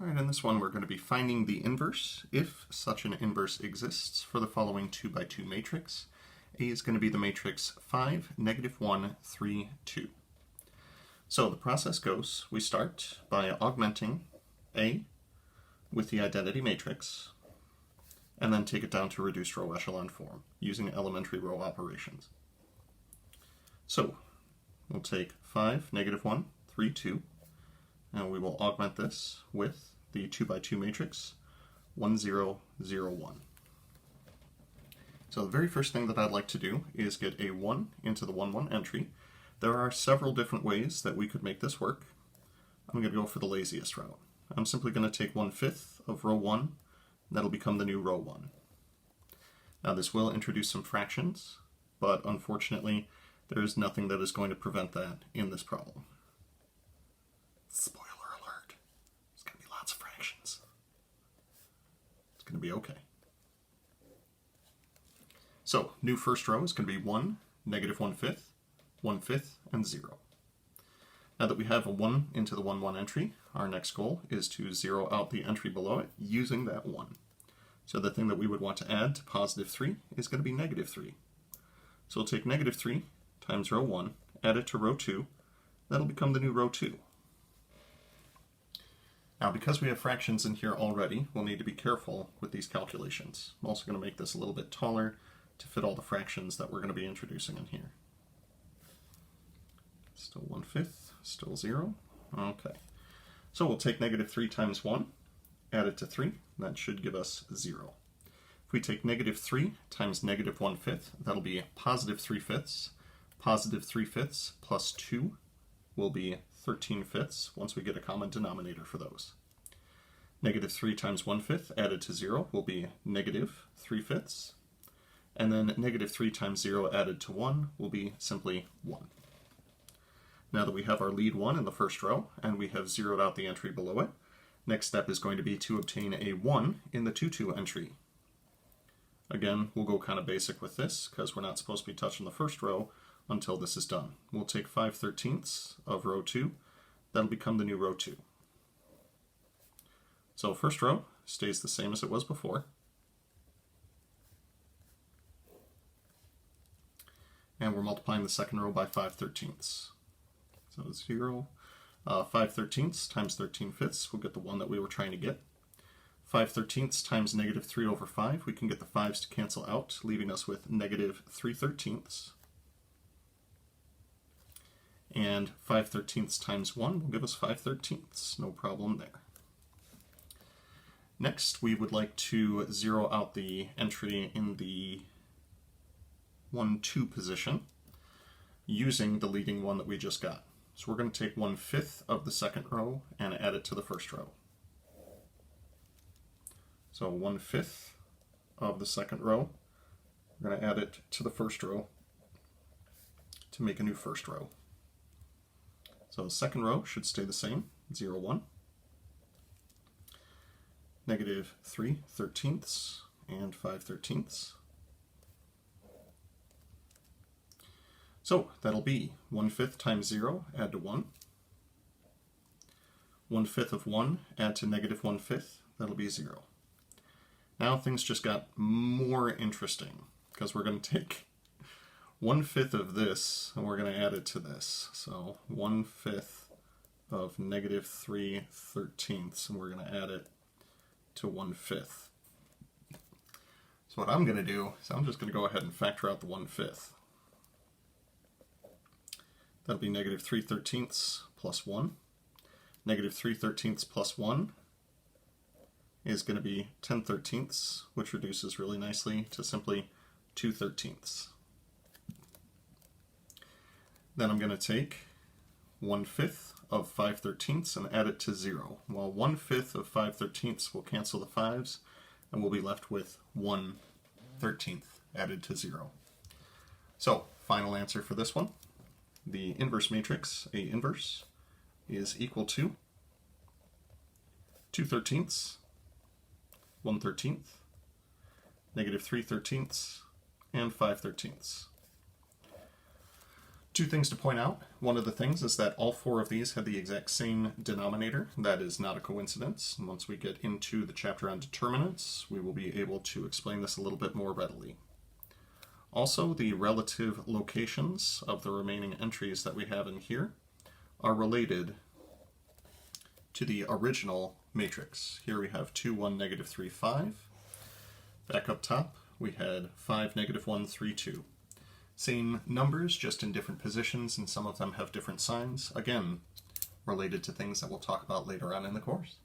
All right, in this one we're going to be finding the inverse, if such an inverse exists, for the following 2 by 2 matrix. A is going to be the matrix 5, -1, 3, 2. So the process goes, we start by augmenting A with the identity matrix, and then take it down to reduced row echelon form, using elementary row operations. So we'll take 5, -1, 3, 2, and we will augment this with the 2 by 2 matrix 1, 0, 0, 1. So the very first thing that I'd like to do is get a 1 into the 1, 1 entry. There are several different ways that we could make this work. I'm going to go for the laziest route. I'm simply going to take 1/5 of row 1, that'll become the new row 1. Now this will introduce some fractions, but unfortunately there is nothing that is going to prevent that in this problem. Spoiler alert, there's going to be lots of fractions. It's going to be okay. So, new first row is going to be 1, -1/5, 1/5, and 0. Now that we have a 1 into the 1, 1 entry, our next goal is to zero out the entry below it using that 1. So the thing that we would want to add to +3 is going to be -3. So we'll take -3 times row 1, add it to row 2, that'll become the new row 2. Now because we have fractions in here already, we'll need to be careful with these calculations. I'm also going to make this a little bit taller to fit all the fractions that we're going to be introducing in here. Still 1/5, still 0. Okay. So we'll take -3 times 1, add it to 3, that should give us 0. If we take -3 times -1/5, that'll be +3/5. +3/5 plus 2 will be 13/5 once we get a common denominator for those. -3 times 1/5 added to 0 will be -3/5. And then -3 times 0 added to 1 will be simply 1. Now that we have our lead 1 in the first row, and we have zeroed out the entry below it, next step is going to be to obtain a 1 in the 2, 2 entry. Again, we'll go kind of basic with this, because we're not supposed to be touching the first row until this is done. We'll take 5/13 of row 2, that'll become the new row 2. So first row stays the same as it was before. And we're multiplying the second row by 5/13. So 0, 5/13 times 13/5, we'll get the 1 that we were trying to get. 5/13 times -3 over 5, we can get the 5s to cancel out, leaving us with -3/13. And 5/13 times 1 will give us 5/13, no problem there. Next, we would like to zero out the entry in the 1, 2 position using the leading 1 that we just got. So we're going to take 1/5 of the second row and add it to the first row. So 1/5 of the second row, we're going to add it to the first row to make a new first row. So the second row should stay the same, 0, 1. -3/13 and 5/13. So that'll be 1/5 times 0, add to 1. 1/5 of 1, add to -1/5, that'll be 0. Now things just got more interesting, because we're going to take 1/5 of this, and we're going to add it to this. So 1/5 of -3/13, and we're going to add it to 1/5. So what I'm going to do is I'm just going to go ahead and factor out the 1/5. That'll be -3/13 plus 1. -3/13 plus 1 is going to be 10/13, which reduces really nicely to simply 2/13. Then I'm going to take 1/5 of 5/13 and add it to 0. Well, 1/5 of 5/13 will cancel the 5s, and we'll be left with 1/13 added to 0. So, final answer for this one. The inverse matrix, A inverse, is equal to 2/13, 1/13, -3/13, and 5/13. Two things to point out. One of the things is that all four of these had the exact same denominator. That is not a coincidence. And once we get into the chapter on determinants, we will be able to explain this a little bit more readily. Also, the relative locations of the remaining entries that we have in here are related to the original matrix. Here we have 2, 1, negative 3, 5. Back up top, we had 5, negative 1, 3, 2. Same numbers, just in different positions, and some of them have different signs. Again, related to things that we'll talk about later on in the course.